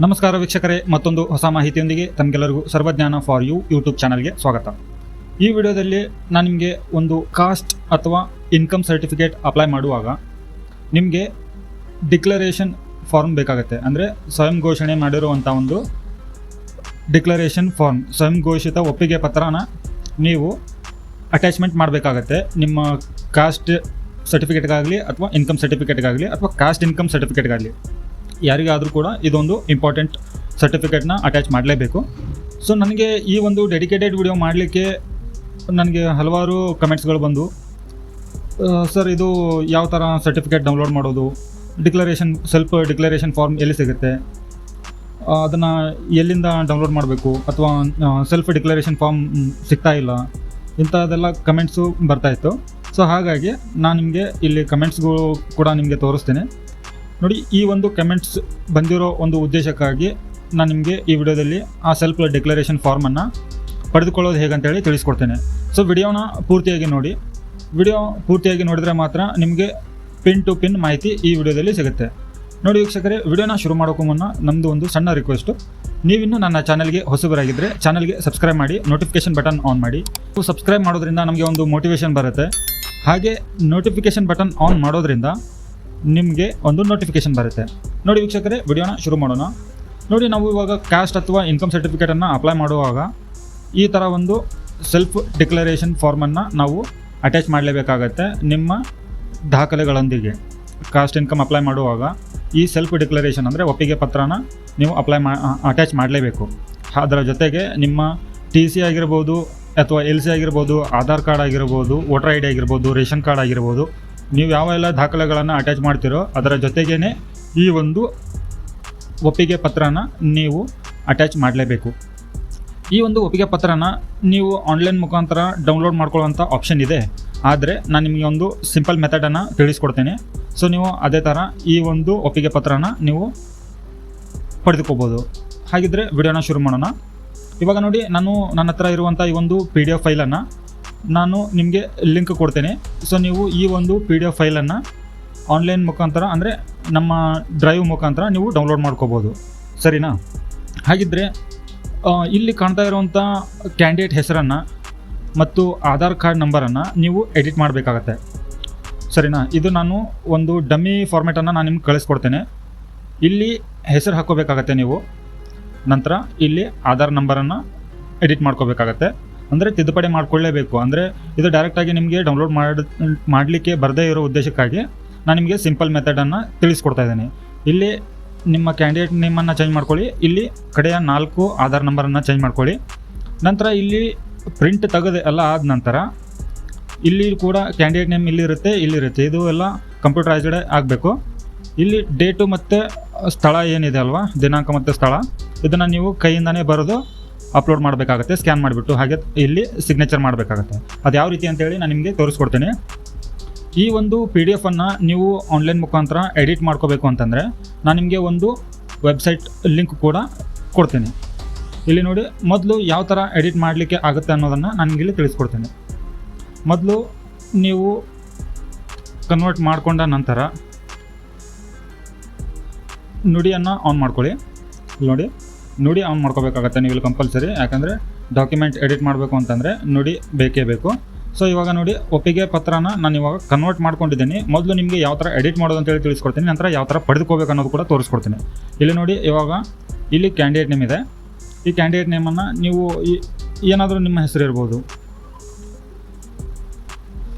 ನಮಸ್ಕಾರ ವೀಕ್ಷಕರೇ, ಮತ್ತೊಂದು ಹೊಸ ಮಾಹಿತಿಯೊಂದಿಗೆ ತಮಗೆಲ್ಲರಿಗೂ ಸರ್ವಜ್ಞಾನ ಫಾರ್ ಯು ಯೂಟ್ಯೂಬ್ ಚಾನಲ್ಗೆ ಸ್ವಾಗತ. ಈ ವಿಡಿಯೋದಲ್ಲಿ ನಾನು ನಿಮಗೆ ಒಂದು ಕಾಸ್ಟ್ ಅಥವಾ ಇನ್ಕಮ್ ಸರ್ಟಿಫಿಕೇಟ್ ಅಪ್ಲೈ ಮಾಡುವಾಗ ನಿಮಗೆ ಡಿಕ್ಲರೇಷನ್ ಫಾರ್ಮ್ ಬೇಕಾಗುತ್ತೆ. ಅಂದರೆ ಸ್ವಯಂ ಘೋಷಣೆ ಮಾಡಿರುವಂಥ ಒಂದು ಡಿಕ್ಲರೇಷನ್ ಫಾರ್ಮ್, ಸ್ವಯಂ ಘೋಷಿತ ಒಪ್ಪಿಗೆ ಪತ್ರನ ನೀವು ಅಟ್ಯಾಚ್ಮೆಂಟ್ ಮಾಡಬೇಕಾಗತ್ತೆ. ನಿಮ್ಮ ಕಾಸ್ಟ್ ಸರ್ಟಿಫಿಕೇಟ್ಗಾಗಲಿ ಅಥವಾ ಇನ್ಕಮ್ ಸರ್ಟಿಫಿಕೇಟ್ಗಾಗಲಿ ಅಥವಾ ಕಾಸ್ಟ್ ಇನ್ಕಮ್ ಸರ್ಟಿಫಿಕೇಟ್ಗಾಗಲಿ ಯಾರಿಗಾದರೂ ಕೂಡ ಇದೊಂದು ಇಂಪಾರ್ಟೆಂಟ್ ಸರ್ಟಿಫಿಕೇಟ್ನ ಅಟ್ಯಾಚ್ ಮಾಡಲೇಬೇಕು. ಸೊ ನನಗೆ ಈ ಒಂದು ಡೆಡಿಕೇಟೆಡ್ ವಿಡಿಯೋ ಮಾಡಲಿಕ್ಕೆ ನನಗೆ ಹಲವಾರು ಕಮೆಂಟ್ಸ್ಗಳು ಬಂದು, ಸರ್ ಇದು ಯಾವ ಥರ ಸರ್ಟಿಫಿಕೇಟ್ ಡೌನ್ಲೋಡ್ ಮಾಡೋದು, ಸೆಲ್ಫ್ ಡಿಕ್ಲರೇಷನ್ ಫಾರ್ಮ್ ಎಲ್ಲಿ ಸಿಗುತ್ತೆ, ಅದನ್ನು ಎಲ್ಲಿಂದ ಡೌನ್ಲೋಡ್ ಮಾಡಬೇಕು, ಅಥವಾ ಸೆಲ್ಫ್ ಡಿಕ್ಲರೇಷನ್ ಫಾರ್ಮ್ ಸಿಗ್ತಾ ಇಲ್ಲ, ಇಂಥದ್ದೆಲ್ಲ ಕಮೆಂಟ್ಸು ಬರ್ತಾಯಿತ್ತು. ಸೊ ಹಾಗಾಗಿ ನಾನು ನಿಮಗೆ ಇಲ್ಲಿ ಕಮೆಂಟ್ಸ್ಗಳು ಕೂಡ ನಿಮಗೆ ತೋರಿಸ್ತೇನೆ ನೋಡಿ. ಈ ಒಂದು ಕಮೆಂಟ್ಸ್ ಬಂದಿರೋ ಒಂದು ಉದ್ದೇಶಕ್ಕಾಗಿ ನಾನು ನಿಮಗೆ ಈ ವಿಡಿಯೋದಲ್ಲಿ ಆ ಸೆಲ್ಫ್ ಡಿಕ್ಲರೇಷನ್ ಫಾರ್ಮನ್ನು ಪಡೆದುಕೊಳ್ಳೋದು ಹೇಗಂತೇಳಿ ತಿಳಿಸ್ಕೊಡ್ತೇನೆ. ಸೊ ವಿಡಿಯೋನ ಪೂರ್ತಿಯಾಗಿ ನೋಡಿ. ವಿಡಿಯೋ ಪೂರ್ತಿಯಾಗಿ ನೋಡಿದರೆ ಮಾತ್ರ ನಿಮಗೆ ಪಿನ್ ಟು ಪಿನ್ ಮಾಹಿತಿ ಈ ವಿಡಿಯೋದಲ್ಲಿ ಸಿಗುತ್ತೆ. ನೋಡಿ ವೀಕ್ಷಕರೇ, ವಿಡಿಯೋನ ಶುರು ಮಾಡೋಕ್ಕೂ ಮುನ್ನ ನಮ್ಮದು ಒಂದು ಸಣ್ಣ ರಿಕ್ವೆಸ್ಟು. ನೀವಿನ್ನೂ ನನ್ನ ಚಾನಲ್ಗೆ ಹೊಸಬರಾಗಿದ್ದರೆ ಚಾನಲ್ಗೆ ಸಬ್ಸ್ಕ್ರೈಬ್ ಮಾಡಿ, ನೋಟಿಫಿಕೇಷನ್ ಬಟನ್ ಆನ್ ಮಾಡಿ. ಸಬ್ಸ್ಕ್ರೈಬ್ ಮಾಡೋದ್ರಿಂದ ನಮಗೆ ಒಂದು ಮೋಟಿವೇಶನ್ ಬರುತ್ತೆ. ಹಾಗೆ ನೋಟಿಫಿಕೇಷನ್ ಬಟನ್ ಆನ್ ಮಾಡೋದ್ರಿಂದ ನಿಮಗೆ ಒಂದು ನೋಟಿಫಿಕೇಷನ್ ಬರುತ್ತೆ. ನೋಡಿ ವೀಕ್ಷಕರೇ, ವಿಡಿಯೋನ ಶುರು ಮಾಡೋಣ. ನೋಡಿ, ನಾವು ಇವಾಗ ಕಾಸ್ಟ್ ಅಥವಾ ಇನ್ಕಮ್ ಸರ್ಟಿಫಿಕೇಟನ್ನು ಅಪ್ಲೈ ಮಾಡುವಾಗ ಈ ಥರ ಒಂದು ಸೆಲ್ಫ್ ಡಿಕ್ಲರೇಷನ್ ಫಾರ್ಮನ್ನು ನಾವು ಅಟ್ಯಾಚ್ ಮಾಡಲೇಬೇಕಾಗತ್ತೆ. ನಿಮ್ಮ ದಾಖಲೆಗಳೊಂದಿಗೆ ಕಾಸ್ಟ್ ಇನ್ಕಮ್ ಅಪ್ಲೈ ಮಾಡುವಾಗ ಈ ಸೆಲ್ಫ್ ಡಿಕ್ಲರೇಷನ್ ಅಂದರೆ ಒಪ್ಪಿಗೆ ಪತ್ರನ ನೀವು ಅಟ್ಯಾಚ್ ಮಾಡಲೇಬೇಕು. ಅದರ ಜೊತೆಗೆ ನಿಮ್ಮ TC ಆಗಿರ್ಬೋದು ಅಥವಾ LC ಆಗಿರ್ಬೋದು, ಆಧಾರ್ ಕಾರ್ಡ್ ಆಗಿರ್ಬೋದು, ವೋಟರ್ ID ಆಗಿರ್ಬೋದು, ರೇಷನ್ ಕಾರ್ಡ್ ಆಗಿರ್ಬೋದು, ನೀವು ಯಾವೆಲ್ಲ ದಾಖಲೆಗಳನ್ನು ಅಟ್ಯಾಚ್ ಮಾಡ್ತೀರೋ ಅದರ ಜೊತೆಗೇ ಈ ಒಂದು ಒಪ್ಪಿಗೆ ಪತ್ರನ ನೀವು ಅಟ್ಯಾಚ್ ಮಾಡಲೇಬೇಕು. ಈ ಒಂದು ಒಪ್ಪಿಗೆ ಪತ್ರನ ನೀವು ಆನ್ಲೈನ್ ಮುಖಾಂತರ ಡೌನ್ಲೋಡ್ ಮಾಡ್ಕೊಳ್ಳೋವಂಥ ಆಪ್ಷನ್ ಇದೆ. ಆದರೆ ನಾನು ನಿಮಗೆ ಒಂದು ಸಿಂಪಲ್ ಮೆಥಡನ್ನು ತಿಳಿಸ್ಕೊಡ್ತೇನೆ. ಸೊ ನೀವು ಅದೇ ಥರ ಈ ಒಂದು ಒಪ್ಪಿಗೆ ಪತ್ರನ ನೀವು ಪಡೆದುಕೋಬೋದು. ಹಾಗಿದ್ದರೆ ವಿಡಿಯೋನ ಶುರು ಮಾಡೋಣ. ಇವಾಗ ನೋಡಿ, ನನ್ನ ಹತ್ರ ಇರುವಂಥ ಈ ಒಂದು PDF ಫೈಲನ್ನು ನಾನು ನಿಮಗೆ ಲಿಂಕ್ ಕೊಡ್ತೇನೆ. ಸೊ ನೀವು ಈ ಒಂದು PDF ಫೈಲನ್ನು ಆನ್ಲೈನ್ ಮುಖಾಂತರ ಅಂದರೆ ನಮ್ಮ ಡ್ರೈವ್ ಮುಖಾಂತರ ನೀವು ಡೌನ್ಲೋಡ್ ಮಾಡ್ಕೋಬೋದು, ಸರಿನಾ? ಹಾಗಿದ್ದರೆ ಇಲ್ಲಿ ಕಾಣ್ತಾ ಇರುವಂಥ ಕ್ಯಾಂಡಿಡೇಟ್ ಹೆಸರನ್ನು ಮತ್ತು ಆಧಾರ್ ಕಾರ್ಡ್ ನಂಬರನ್ನು ನೀವು ಎಡಿಟ್ ಮಾಡಬೇಕಾಗತ್ತೆ, ಸರಿನಾ? ಇದು ನಾನು ಒಂದು ಡಮ್ಮಿ ಫಾರ್ಮ್ಯಾಟನ್ನು ನಾನು ನಿಮ್ಗೆ ಕಳಿಸ್ಕೊಡ್ತೇನೆ. ಇಲ್ಲಿ ಹೆಸರು ಹಾಕ್ಕೋಬೇಕಾಗತ್ತೆ ನೀವು. ನಂತರ ಇಲ್ಲಿ ಆಧಾರ್ ನಂಬರನ್ನು ಎಡಿಟ್ ಮಾಡ್ಕೋಬೇಕಾಗತ್ತೆ, ಅಂದರೆ ತಿದ್ದುಪಡಿ ಮಾಡಿಕೊಳ್ಳೇಬೇಕು. ಅಂದರೆ ಇದು ಡೈರೆಕ್ಟಾಗಿ ನಿಮಗೆ ಡೌನ್ಲೋಡ್ ಮಾಡಲಿಕ್ಕೆ ಬರದೇ ಇರೋ ಉದ್ದೇಶಕ್ಕಾಗಿ ನಾನು ನಿಮಗೆ ಸಿಂಪಲ್ ಮೆಥಡನ್ನು ತಿಳಿಸ್ಕೊಡ್ತಾ ಇದ್ದೀನಿ. ಇಲ್ಲಿ ನಿಮ್ಮ ಕ್ಯಾಂಡಿಡೇಟ್ ನೇಮನ್ನು ಚೇಂಜ್ ಮಾಡ್ಕೊಳ್ಳಿ, ಇಲ್ಲಿ ಕಡೆಯ 4 ಆಧಾರ್ ನಂಬರನ್ನು ಚೇಂಜ್ ಮಾಡ್ಕೊಳ್ಳಿ. ನಂತರ ಇಲ್ಲಿ ಪ್ರಿಂಟ್ ತೆಗೆದು ಎಲ್ಲ ಆದ ನಂತರ ಇಲ್ಲಿ ಕೂಡ ಕ್ಯಾಂಡಿಡೇಟ್ ನೇಮ್ ಇಲ್ಲಿರುತ್ತೆ. ಇದು ಎಲ್ಲ ಕಂಪ್ಯೂಟರೈಸ್ಡ್ ಆಗಬೇಕು. ಇಲ್ಲಿ ಡೇಟು ಮತ್ತು ಸ್ಥಳ ಏನಿದೆ ಅಲ್ವಾ, ದಿನಾಂಕ ಮತ್ತು ಸ್ಥಳ, ಇದನ್ನು ನೀವು ಕೈಯಿಂದನೇ ಬರೆದು ಅಪ್ಲೋಡ್ ಮಾಡಬೇಕಾಗತ್ತೆ, ಸ್ಕ್ಯಾನ್ ಮಾಡಿಬಿಟ್ಟು. ಹಾಗೆ ಇಲ್ಲಿ ಸಿಗ್ನೇಚರ್ ಮಾಡಬೇಕಾಗತ್ತೆ. ಅದು ಯಾವ ರೀತಿ ಅಂತೇಳಿ ನಾನು ನಿಮಗೆ ತೋರಿಸ್ಕೊಡ್ತೀನಿ. ಈ ಒಂದು PDF ಅನ್ನು ನೀವು ಆನ್ಲೈನ್ ಮುಖಾಂತರ ಎಡಿಟ್ ಮಾಡ್ಕೋಬೇಕು ಅಂತಂದರೆ ನಾನು ನಿಮಗೆ ಒಂದು ವೆಬ್ಸೈಟ್ ಲಿಂಕ್ ಕೂಡ ಕೊಡ್ತೀನಿ. ಇಲ್ಲಿ ನೋಡಿ, ಮೊದಲು ಯಾವ ಥರ ಎಡಿಟ್ ಮಾಡಲಿಕ್ಕೆ ಆಗುತ್ತೆ ಅನ್ನೋದನ್ನು ನಾನು ನಿಮಗೆ ಇಲ್ಲಿ ತಿಳಿಸ್ಕೊಡ್ತೀನಿ. ಮೊದಲು ನೀವು ಕನ್ವರ್ಟ್ ಮಾಡಿಕೊಂಡ ನಂತರ ನುಡಿಯನ್ನು ಆನ್ ಮಾಡ್ಕೊಳ್ಳಿ. ನೋಡಿ, ನುಡಿ ಆನ್ ಮಾಡ್ಕೋಬೇಕಾಗತ್ತೆ ನೀವು ಇಲ್ಲಿ ಕಂಪಲ್ಸರಿ. ಯಾಕಂದರೆ ಡಾಕ್ಯುಮೆಂಟ್ ಎಡಿಟ್ ಮಾಡಬೇಕು ಅಂತಂದರೆ ನುಡಿ ಬೇಕೇ ಬೇಕು. ಸೊ ಇವಾಗ ನೋಡಿ, ಒಪ್ಪಿಗೆ ಪತ್ರನ ನಾನು ಇವಾಗ ಕನ್ವರ್ಟ್ ಮಾಡ್ಕೊಂಡಿದ್ದೀನಿ. ಮೊದಲು ನಿಮಗೆ ಯಾವ ಥರ ಎಡಿಟ್ ಮಾಡೋದು ಅಂತೇಳಿ ತಿಳಿಸ್ಕೊಡ್ತೀನಿ. ನಂತರ ಯಾವ ಥರ ಪಡೆದುಕೋಬೇಕು ಅನ್ನೋದು ಕೂಡ ತೋರಿಸ್ಕೊಡ್ತೀನಿ. ಇಲ್ಲಿ ನೋಡಿ, ಇವಾಗ ಇಲ್ಲಿ ಕ್ಯಾಂಡಿಡೇಟ್ ನೇಮ್ ಇದೆ. ಈ ಕ್ಯಾಂಡಿಡೇಟ್ ನೇಮನ್ನು ನೀವು ಏನಾದರೂ ನಿಮ್ಮ ಹೆಸರು ಇರ್ಬೋದು,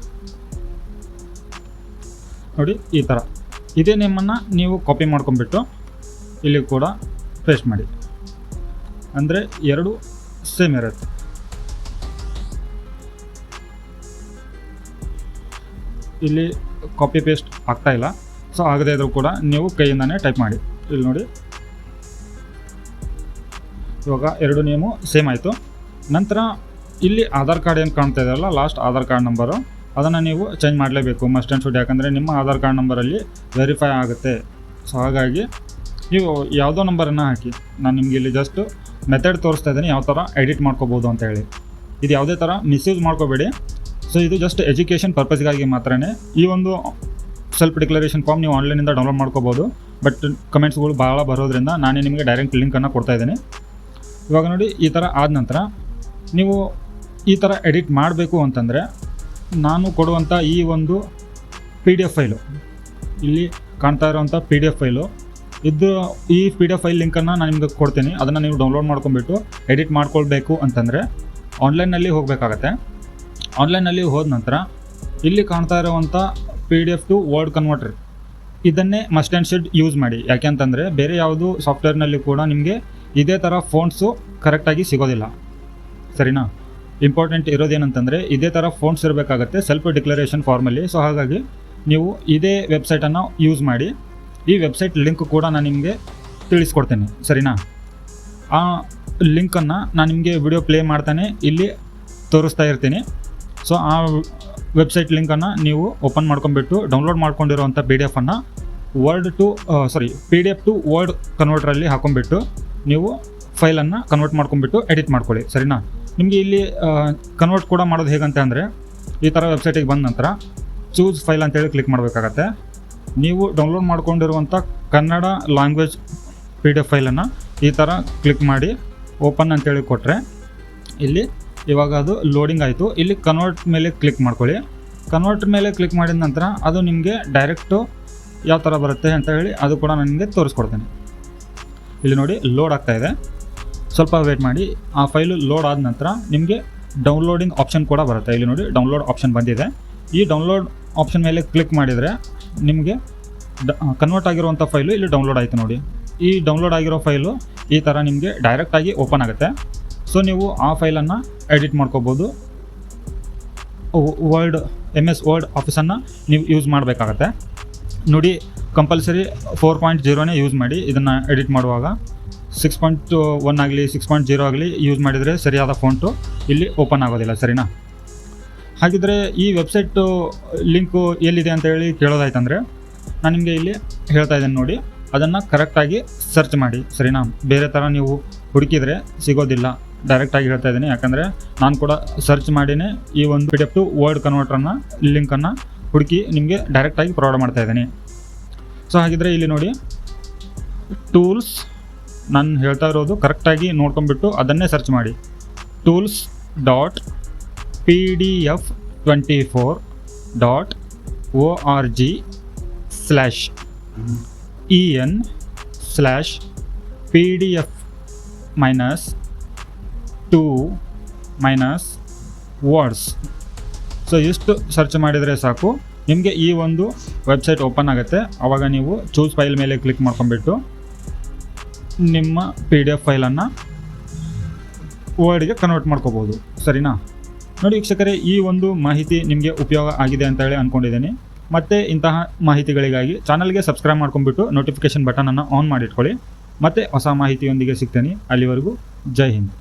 ನೋಡಿ ಈ ಥರ ಇದೇ ನೇಮನ್ನು ನೀವು ಕಾಪಿ ಮಾಡ್ಕೊಂಬಿಟ್ಟು ಇಲ್ಲಿ ಕೂಡ ಪೇಸ್ಟ್ ಮಾಡಿ. ಅಂದರೆ 2 ಸೇಮ್ ಇರುತ್ತೆ. ಇಲ್ಲಿ ಕಾಪಿ ಪೇಸ್ಟ್ ಆಗ್ತಾಯಿಲ್ಲ. ಸೊ ಆಗದೇ ಇದ್ರೂ ಕೂಡ ನೀವು ಕೈಯಿಂದನೇ ಟೈಪ್ ಮಾಡಿ. ಇಲ್ಲಿ ನೋಡಿ, ಇವಾಗ 2 ನೇಮು ಸೇಮ್ ಆಯಿತು. ನಂತರ ಇಲ್ಲಿ ಆಧಾರ್ ಕಾರ್ಡ್ ಏನು ಕಾಣ್ತಾ ಇದೆಯಲ್ಲ, ಲಾಸ್ಟ್ ಆಧಾರ್ ಕಾರ್ಡ್ ನಂಬರು, ಅದನ್ನು ನೀವು ಚೇಂಜ್ ಮಾಡಲೇಬೇಕು, ಮಸ್ಟ್ ಆ್ಯಂಡ್ ಶುಡ್. ಯಾಕಂದರೆ ನಿಮ್ಮ ಆಧಾರ್ ಕಾರ್ಡ್ ನಂಬರಲ್ಲಿ ವೆರಿಫೈ ಆಗುತ್ತೆ. ಸೊ ಹಾಗಾಗಿ ನೀವು ಯಾವುದೋ ನಂಬರನ್ನು ಹಾಕಿ. ನಾನು ನಿಮಗೆ ಇಲ್ಲಿ ಜಸ್ಟ್ ಮೆಥಡ್ ತೋರಿಸ್ತಾ ಇದ್ದೀನಿ ಯಾವ ಥರ ಎಡಿಟ್ ಮಾಡ್ಕೋಬೋದು ಅಂತ ಹೇಳಿ. ಇದು ಯಾವುದೇ ಥರ ಮಿಸ್ಯೂಸ್ ಮಾಡ್ಕೋಬೇಡಿ. ಸೊ ಇದು ಜಸ್ಟ್ ಎಜುಕೇಷನ್ ಪರ್ಪಸ್ಗಾಗಿ ಮಾತ್ರನೇ ಈ ಒಂದು ಸೆಲ್ಫ್ ಡಿಕ್ಲರೇಷನ್ ಫಾರ್ಮ್ ನೀವು ಆನ್ಲೈನಿಂದ ಡೌನ್ಲೋಡ್ ಮಾಡ್ಕೋಬೋದು. ಬಟ್ ಕಮೆಂಟ್ಸ್ಗಳು ಭಾಳ ಬರೋದ್ರಿಂದ ನಾನೇ ನಿಮಗೆ ಡೈರೆಕ್ಟ್ ಲಿಂಕನ್ನು ಕೊಡ್ತಾಯಿದ್ದೀನಿ. ಇವಾಗ ನೋಡಿ, ಈ ಥರ ಆದ ನಂತರ ನೀವು ಈ ಥರ ಎಡಿಟ್ ಮಾಡಬೇಕು ಅಂತಂದರೆ ನಾನು ಕೊಡುವಂಥ ಈ ಒಂದು PDF ಫೈಲು, ಇಲ್ಲಿ ಕಾಣ್ತಾ ಇರೋವಂಥ PDF ಫೈಲು, ಈ PDF ಫೈಲ್ ಲಿಂಕನ್ನು ನಾನು ನಿಮಗೆ ಕೊಡ್ತೀನಿ. ಅದನ್ನು ನೀವು ಡೌನ್ಲೋಡ್ ಮಾಡ್ಕೊಂಬಿಟ್ಟು ಎಡಿಟ್ ಮಾಡ್ಕೊಳ್ಬೇಕು ಅಂತಂದರೆ ಆನ್ಲೈನಲ್ಲಿ ಹೋಗಬೇಕಾಗತ್ತೆ. ಆನ್ಲೈನಲ್ಲಿ ಹೋದ ನಂತರ ಇಲ್ಲಿ ಕಾಣ್ತಾ ಇರೋವಂಥ PDF ಟು ವರ್ಡ್ ಕನ್ವರ್ಟರ್, ಇದನ್ನೇ ಮಸ್ಟ್ ಆ್ಯಂಡ್ ಶುಡ್ ಯೂಸ್ ಮಾಡಿ. ಯಾಕೆಂತಂದರೆ ಬೇರೆ ಯಾವುದು ಸಾಫ್ಟ್ವೇರ್ನಲ್ಲಿ ಕೂಡ ನಿಮಗೆ ಇದೇ ಥರ ಫೋನ್ಸು ಕರೆಕ್ಟಾಗಿ ಸಿಗೋದಿಲ್ಲ, ಸರಿನಾ. ಇಂಪಾರ್ಟೆಂಟ್ ಇರೋದೇನಂತಂದರೆ ಇದೇ ಥರ ಫೋನ್ಸ್ ಇರಬೇಕಾಗತ್ತೆ ಸೆಲ್ಫ್ ಡಿಕ್ಲರೇಷನ್ ಫಾರ್ಮಲ್ಲಿ. ಸೊ ಹಾಗಾಗಿ ನೀವು ಇದೇ ವೆಬ್ಸೈಟನ್ನು ಯೂಸ್ ಮಾಡಿ. ಈ ವೆಬ್ಸೈಟ್ ಲಿಂಕ್ ಕೂಡ ನಾನು ನಿಮಗೆ ತಿಳಿಸ್ಕೊಡ್ತೇನೆ, ಸರಿನಾ. ಆ ಲಿಂಕನ್ನು ನಾನು ನಿಮಗೆ ವಿಡಿಯೋ ಪ್ಲೇ ಮಾಡ್ತಾನೆ ಇಲ್ಲಿ ತೋರಿಸ್ತಾ ಇರ್ತೀನಿ. ಸೊ ಆ ವೆಬ್ಸೈಟ್ ಲಿಂಕನ್ನು ನೀವು ಓಪನ್ ಮಾಡ್ಕೊಂಬಿಟ್ಟು ಡೌನ್ಲೋಡ್ ಮಾಡ್ಕೊಂಡಿರೋವಂಥ PDF ಟು ವರ್ಡ್ ಕನ್ವರ್ಟರಲ್ಲಿ ಹಾಕೊಂಡ್ಬಿಟ್ಟು ನೀವು ಫೈಲನ್ನು ಕನ್ವರ್ಟ್ ಮಾಡ್ಕೊಂಬಿಟ್ಟು ಎಡಿಟ್ ಮಾಡ್ಕೊಳ್ಳಿ, ಸರಿನಾ. ನಿಮಗೆ ಇಲ್ಲಿ ಕನ್ವರ್ಟ್ ಕೂಡ ಮಾಡೋದು ಹೇಗಂತ ಅಂದರೆ ಈ ಥರ ವೆಬ್ಸೈಟಿಗೆ ಬಂದ ನಂತರ ಚೂಸ್ ಫೈಲ್ ಅಂತೇಳಿ ಕ್ಲಿಕ್ ಮಾಡಬೇಕಾಗತ್ತೆ. ನೀವು ಡೌನ್ಲೋಡ್ ಮಾಡ್ಕೊಂಡಿರುವಂಥ ಕನ್ನಡ ಲ್ಯಾಂಗ್ವೇಜ್ PDF ಫೈಲನ್ನು ಈ ಥರ ಕ್ಲಿಕ್ ಮಾಡಿ ಓಪನ್ ಅಂತೇಳಿ ಕೊಟ್ಟರೆ ಇಲ್ಲಿ ಇವಾಗ ಅದು ಲೋಡಿಂಗ್ ಆಯಿತು. ಇಲ್ಲಿ ಕನ್ವರ್ಟ್ ಮೇಲೆ ಕ್ಲಿಕ್ ಮಾಡ್ಕೊಳ್ಳಿ. ಕನ್ವರ್ಟ್ ಮೇಲೆ ಕ್ಲಿಕ್ ಮಾಡಿದ ನಂತರ ಅದು ನಿಮಗೆ ಡೈರೆಕ್ಟು ಯಾವ ಥರ ಬರುತ್ತೆ ಅಂತ ಹೇಳಿ ಅದು ಕೂಡ ನಾನು ನಿಮಗೆ ತೋರಿಸ್ಕೊಡ್ತೇನೆ. ಇಲ್ಲಿ ನೋಡಿ ಲೋಡ್ ಆಗ್ತಾಯಿದೆ, ಸ್ವಲ್ಪ ವೇಟ್ ಮಾಡಿ. ಆ ಫೈಲು ಲೋಡ್ ಆದ ನಂತರ ನಿಮಗೆ ಡೌನ್ಲೋಡಿಂಗ್ ಆಪ್ಷನ್ ಕೂಡ ಬರುತ್ತೆ. ಇಲ್ಲಿ ನೋಡಿ ಡೌನ್ಲೋಡ್ ಆಪ್ಷನ್ ಬಂದಿದೆ. ಈ ಡೌನ್ಲೋಡ್ ಆಪ್ಷನ್ ಮೇಲೆ ಕ್ಲಿಕ್ ಮಾಡಿದರೆ ನಿಮಗೆ ಕನ್ವರ್ಟ್ ಆಗಿರುವಂಥ ಫೈಲು ಇಲ್ಲಿ ಡೌನ್ಲೋಡ್ ಆಯಿತು ನೋಡಿ. ಈ ಡೌನ್ಲೋಡ್ ಆಗಿರೋ ಫೈಲು ಈ ಥರ ನಿಮಗೆ ಡೈರೆಕ್ಟಾಗಿ ಓಪನ್ ಆಗುತ್ತೆ. ಸೊ ನೀವು ಆ ಫೈಲನ್ನು ಎಡಿಟ್ ಮಾಡ್ಕೋಬೋದು. MS ವರ್ಡ್ ಆಫೀಸನ್ನು ನೀವು ಯೂಸ್ ಮಾಡಬೇಕಾಗತ್ತೆ ನೋಡಿ. ಕಂಪಲ್ಸರಿ 4.0ನೇ ಯೂಸ್ ಮಾಡಿ ಇದನ್ನು ಎಡಿಟ್ ಮಾಡುವಾಗ. 6.1 ಆಗಲಿ 6.0 ಆಗಲಿ ಯೂಸ್ ಮಾಡಿದರೆ ಸರಿಯಾದ ಫಾಂಟು ಇಲ್ಲಿ ಓಪನ್ ಆಗೋದಿಲ್ಲ, ಸರಿನಾ. ಹಾಗಿದ್ರೆ ಈ ವೆಬ್ಸೈಟು ಲಿಂಕು ಎಲ್ಲಿದೆ ಅಂತ ಹೇಳಿ ಕೇಳೋದಾಯ್ತಂದರೆ ನಾನು ನಿಮಗೆ ಇಲ್ಲಿ ಹೇಳ್ತಾ ಇದ್ದೇನೆ ನೋಡಿ. ಅದನ್ನು ಕರೆಕ್ಟಾಗಿ ಸರ್ಚ್ ಮಾಡಿ, ಸರಿನಾ. ಬೇರೆ ಥರ ನೀವು ಹುಡುಕಿದರೆ ಸಿಗೋದಿಲ್ಲ. ಡೈರೆಕ್ಟಾಗಿ ಹೇಳ್ತಾ ಇದ್ದೀನಿ, ಯಾಕಂದರೆ ನಾನು ಕೂಡ ಸರ್ಚ್ ಮಾಡಿನೇ ಈ ಒಂದು PDF ಟು ವರ್ಡ್ ಕನ್ವರ್ಟರ್ನ ಲಿಂಕನ್ನು ಹುಡುಕಿ ನಿಮಗೆ ಡೈರೆಕ್ಟಾಗಿ ಪ್ರೊವೈಡ್ ಮಾಡ್ತಾ ಇದ್ದೀನಿ. ಸೊ ಹಾಗಿದ್ರೆ ಇಲ್ಲಿ ನೋಡಿ ಟೂಲ್ಸ್, ನಾನು ಹೇಳ್ತಾ ಇರೋದು ಕರೆಕ್ಟಾಗಿ ನೋಡ್ಕೊಂಡ್ಬಿಟ್ಟು ಅದನ್ನೇ ಸರ್ಚ್ ಮಾಡಿ. tools.pdf24.org/en/PDF-2-words. ಸೊ ಇಷ್ಟು ಸರ್ಚ್ ಮಾಡಿದರೆ ಸಾಕು, ನಿಮಗೆ ಈ ಒಂದು ವೆಬ್ಸೈಟ್ ಓಪನ್ ಆಗುತ್ತೆ. ಆವಾಗ ನೀವು ಚೂಸ್ ಫೈಲ್ ಮೇಲೆ ಕ್ಲಿಕ್ ಮಾಡ್ಕೊಂಡ್ಬಿಟ್ಟು ನಿಮ್ಮ PDF ಫೈಲನ್ನು ವರ್ಡ್ಗೆ ಕನ್ವರ್ಟ್ ಮಾಡ್ಕೋಬೋದು, ಸರಿನಾ. ನೋಡಿ ವೀಕ್ಷಕರೇ, ಈ ಒಂದು ಮಾಹಿತಿ ನಿಮಗೆ ಉಪಯೋಗ ಆಗಿದೆ ಅಂತ ಹೇಳಿ ಅಂದ್ಕೊಂಡಿದ್ದೀನಿ. ಮತ್ತು ಇಂತಹ ಮಾಹಿತಿಗಳಿಗಾಗಿ ಚಾನಲ್ಗೆ ಸಬ್ಸ್ಕ್ರೈಬ್ ಮಾಡ್ಕೊಂಡ್ಬಿಟ್ಟು ನೋಟಿಫಿಕೇಷನ್ ಬಟನನ್ನು ಆನ್ ಮಾಡಿಟ್ಕೊಳ್ಳಿ. ಮತ್ತು ಹೊಸ ಮಾಹಿತಿಯೊಂದಿಗೆ ಸಿಗ್ತೀನಿ. ಅಲ್ಲಿವರೆಗೂ ಜೈ ಹಿಂದ್.